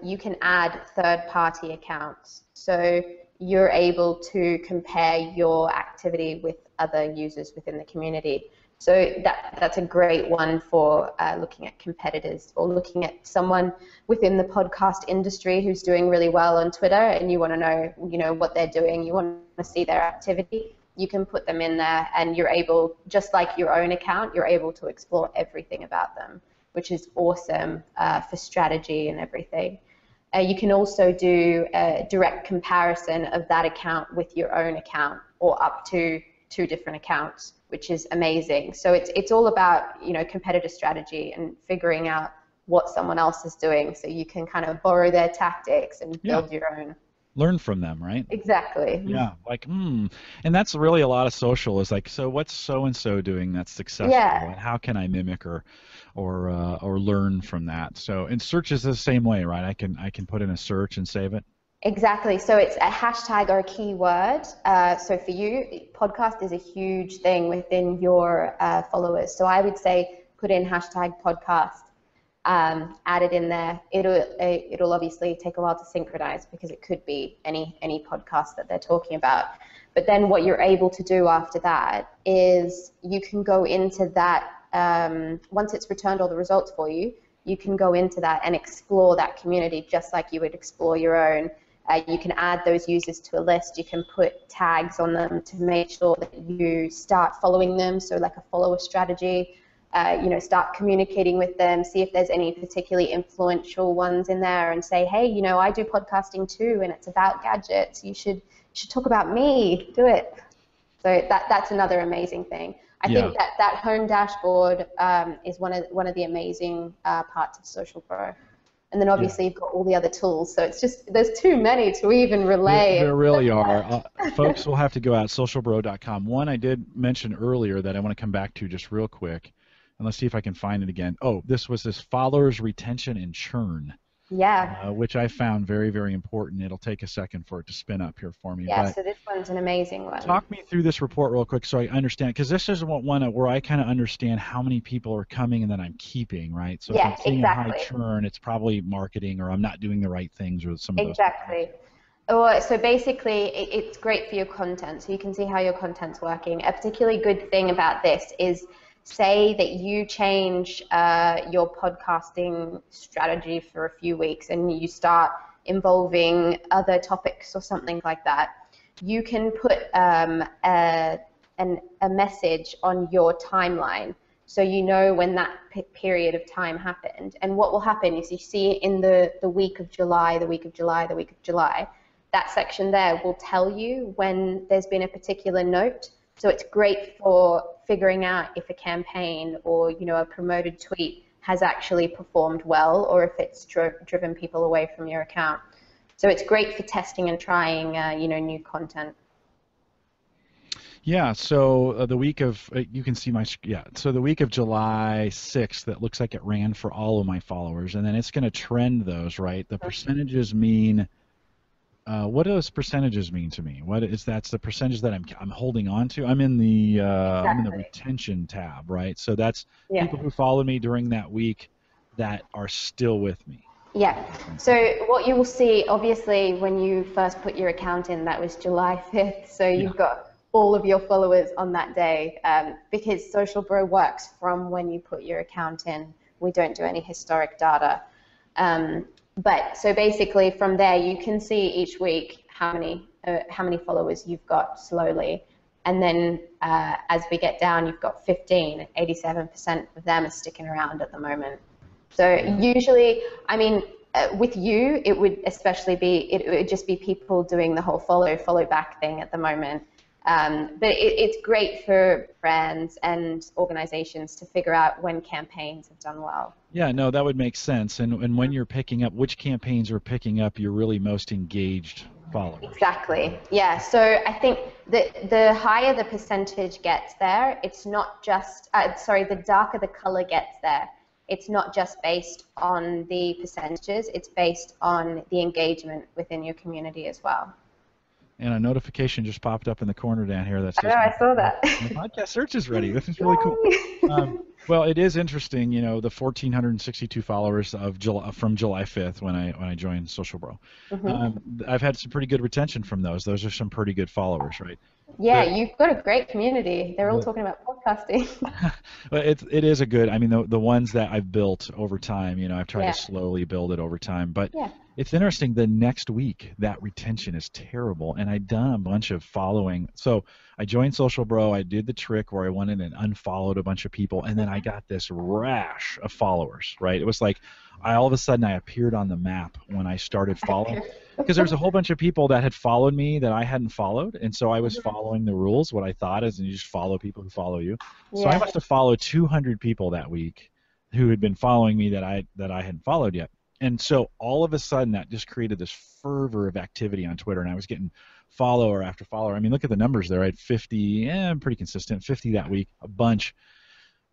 you can add third-party accounts. So you're able to compare your activity with other users within the community. So that's a great one for looking at competitors, or looking at someone within the podcast industry who's doing really well on Twitter, and you want to know, what they're doing. You want to see their activity. You can put them in there, and you're able, just like your own account, you're able to explore everything about them, which is awesome for strategy and everything. You can also do a direct comparison of that account with your own account, or up to 2 different accounts, which is amazing. So it's all about, competitor strategy and figuring out what someone else is doing, so you can kind of borrow their tactics and Yeah, build your own. learn from them, right? Exactly. Yeah, like, and that's really a lot of social is like, so what's so and so doing that's successful, Yeah. and how can I mimic or learn from that? So, and search is the same way, right? I can put in a search and save it. Exactly. So it's a hashtag or a keyword. So for you, podcast is a huge thing within your followers. So I would say put in hashtag podcast, add it in there. It'll obviously take a while to synchronize because it could be any podcast that they're talking about. But then what you're able to do after that is you can go into that, once it's returned all the results for you, you can go into that and explore that community just like you would explore your own. You can add those users to a list. You can put tags on them to make sure that you start following them, so like a follower strategy. Start communicating with them, see if there's any particularly influential ones in there, and say, hey, I do podcasting too, and it's about gadgets. You should talk about me. Do it. So that's another amazing thing. I think that home dashboard is one of the amazing parts of Social Pro. And then obviously you've got all the other tools, so it's just there's too many to even relay. There really are. Folks will have to go out socialbro.com. One I did mention earlier that I want to come back to just real quick, and let's see if I can find it again. Oh, this followers retention and churn. Yeah. Which I found very, very important. It'll take a second for it to spin up here for me. Yeah, so this one's an amazing one. Talk me through this report real quick so I understand, because this is one where I kind of understand how many people are coming and then I'm keeping, right? So if I'm seeing a high churn, it's probably marketing or I'm not doing the right things or some of those. Exactly. So basically, it's great for your content, so you can see how your content's working. A particularly good thing about this is, say that you change your podcasting strategy for a few weeks and you start involving other topics or something like that. You can put a message on your timeline so you know when that period of time happened. And what will happen is you see in the week of July, that section there will tell you when there's been a particular note. So it's great for figuring out if a campaign or a promoted tweet has actually performed well, or if it's driven people away from your account. So it's great for testing and trying new content. Yeah. So the week of you can see my So the week of July 6th, that looks like it ran for all of my followers, and then it's going to trend those, right? The percentages mean. What do those percentages mean to me? That's the percentage that I'm holding on to. I'm in the retention tab, right? So that's people who followed me during that week that are still with me. Yeah. So what you will see, obviously, when you first put your account in, that was July 5th. So you've got all of your followers on that day, because Social Bro works from when you put your account in. We don't do any historic data. But so basically from there you can see each week how many followers you've got slowly, and then as we get down you've got 15. 87% of them are sticking around at the moment. So usually, I mean, with you it would especially be it would just be people doing the whole follow back thing at the moment. But it's great for brands and organizations to figure out when campaigns have done well. Yeah, no, that would make sense. And when you're picking up, which campaigns are picking up your really most engaged followers? Exactly. Yeah. So I think the higher the percentage gets there, it's not just the darker the color gets there. It's not just based on the percentages. It's based on the engagement within your community as well. And a notification just popped up in the corner down here that says, I saw that. The podcast search is ready. This is really cool. Well, it is interesting, the 1,462 followers from July 5th when I joined Social Bro. Mm-hmm. I've had some pretty good retention from those. Those are some pretty good followers, right? Yeah, you've got a great community. They're all talking about podcasting. But it is a good. I mean, the ones that I've built over time, I've tried to slowly build it over time. But it's interesting. The next week, that retention is terrible, and I'd done a bunch of following. So I joined Social Bro. I did the trick where I went in and unfollowed a bunch of people, and then I got this rash of followers. Right? It was like all of a sudden I appeared on the map when I started following. Because there's a whole bunch of people that had followed me that I hadn't followed, and so I was following the rules. What I thought is, and you just follow people who follow you. So I must have followed 200 people that week who had been following me that I hadn't followed yet. And so all of a sudden that just created this fervor of activity on Twitter, and I was getting follower after follower. I mean, look at the numbers there. I had 50, pretty consistent, 50 that week, a bunch.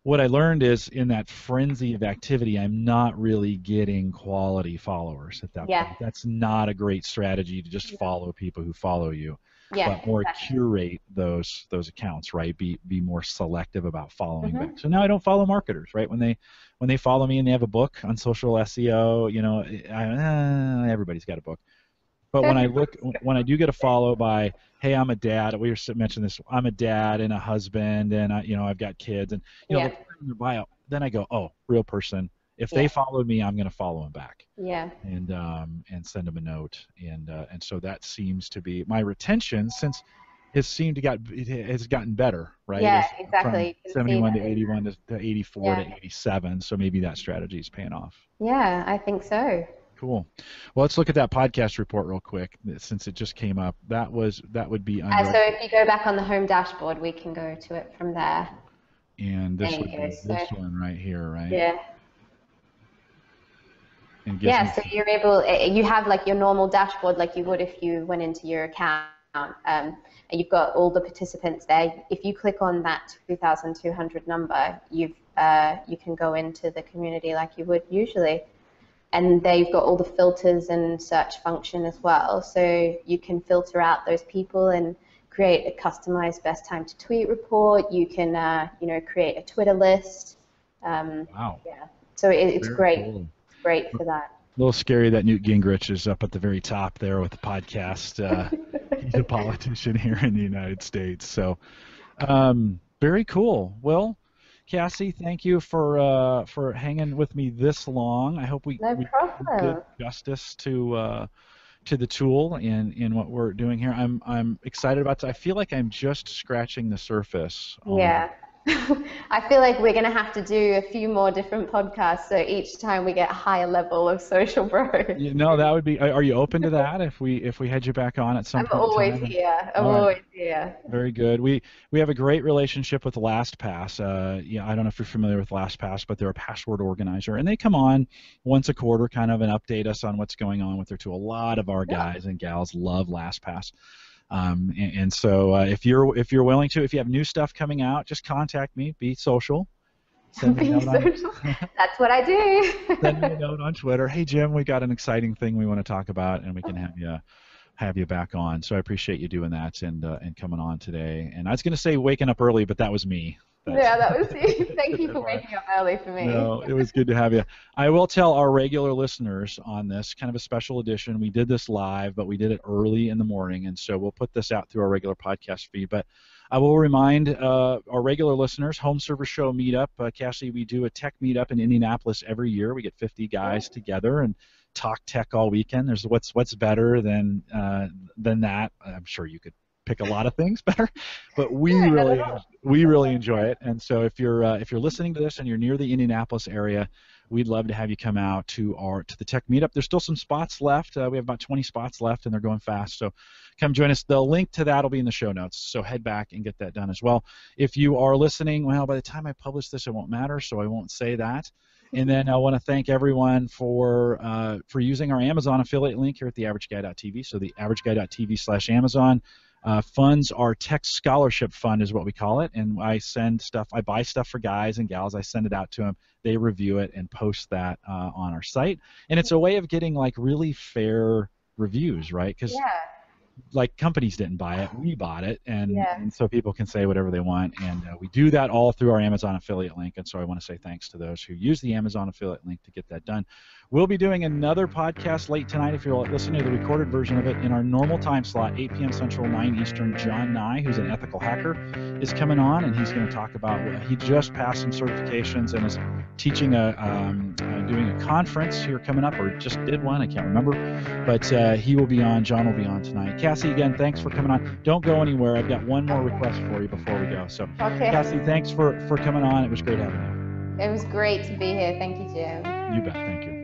what I learned is in that frenzy of activity, I'm not really getting quality followers at that Yeah. point. That's not a great strategy to just follow people who follow you, Yeah, but more exactly. curate those accounts, right? Be more selective about following Hmm. back. So now I don't follow marketers, right? When they follow me and they have a book on social SEO, everybody's got a book. But when I do get a follow by, hey, I'm a dad. We were mentioning this. I'm a dad and a husband, and I've got kids, and they'll Yeah, put it in their bio. Then I go, oh, real person. If they yeah, followed me, I'm going to follow them back, yeah, and send them a note, and so that seems to be my retention since it has gotten better, right? yeah, Is from exactly. You can see 71 that. to 81 to 84 to Yeah, 87. So maybe that strategy is paying off. yeah, I think so. Cool. Well, let's look at that podcast report real quick since it just came up. That would be So under, if you go back on the home dashboard, we can go to it from there. and There this you would go. be this one right here, right? Yeah. And gives Yeah, me so you're able, you have like your normal dashboard like you would if you went into your account, and you've got all the participants there. If you click on that 2,200 number, you can go into the community like you would usually. And they've got all the filters and search function as well. So you can filter out those people and create a customized best time to tweet report. You can, create a Twitter list. wow, Yeah. So it's very great. cool. It's great for that. A little scary that Newt Gingrich is up at the very top there with the podcast. He's a politician here in the United States. So very cool. Well, Cassie, thank you for hanging with me this long. I hope No we did problem. justice to the tool and what we're doing here. I'm excited about it. I feel like I'm just scratching the surface on. Yeah. I feel like we're going to have to do a few more different podcasts so each time we get a higher level of social growth. That would be. Are you open to that if we had you back on at some I'm point in always time? here. I'm All right. always here. Very good. We have a great relationship with LastPass. I don't know if you're familiar with LastPass, but they're a password organizer, and they come on once a quarter, kind of, and update us on what's going on with their tool. A lot of our guys and gals love LastPass, and so if you're willing to, if you have new stuff coming out, just contact me. Be social. Send me a Be note on. social. That's what I do. Send me a note on Twitter. Hey Jim, we got an exciting thing we want to talk about, and we can have you back on. So I appreciate you doing that and coming on today. And I was going to say waking up early, but that was me. Yeah, that was you. Thank you for waking up early for me. No, it was good to have you. I will tell our regular listeners on this, kind of a special edition. We did this live, but we did it early in the morning, and so we'll put this out through our regular podcast feed. But I will remind our regular listeners, Home Server Show meetup. Cassie, we do a tech meetup in Indianapolis every year. We get 50 guys together and talk tech all weekend. There's what's better than that. I'm sure you could pick a lot of things better, but we really enjoy it. And so if you're listening to this and you're near the Indianapolis area, we'd love to have you come out to the tech meetup. There's still some spots left. We have about 20 spots left, and they're going fast. So come join us. The link to that will be in the show notes. So head back and get that done as well. If you are listening, well, by the time I publish this, it won't matter, so I won't say that. And then I want to thank everyone for using our Amazon affiliate link here at theaverageguy.tv. So the averageguy.tv/Amazon. Funds our tech scholarship fund is what we call it, and I buy stuff for guys and gals. I send it out to them. They review it and post that on our site, and it's a way of getting like really fair reviews, right? Because like companies didn't buy it, we bought it, and so people can say whatever they want, and we do that all through our Amazon affiliate link. And so I want to say thanks to those who use the Amazon affiliate link to get that done. We'll be doing another podcast late tonight if you're listening to the recorded version of it in our normal time slot, 8 p.m. Central, 9 Eastern. John Nye, who's an ethical hacker, is coming on, and he's going to talk about he just passed some certifications and is teaching doing a conference here coming up, or just did one, I can't remember, but he will be on. John will be on tonight. Cassie, again, thanks for coming on. Don't go anywhere. I've got one more request for you before we go. So, Cassie, thanks for coming on. It was great having you. It was great to be here. Thank you, Jim. You bet. Thank you.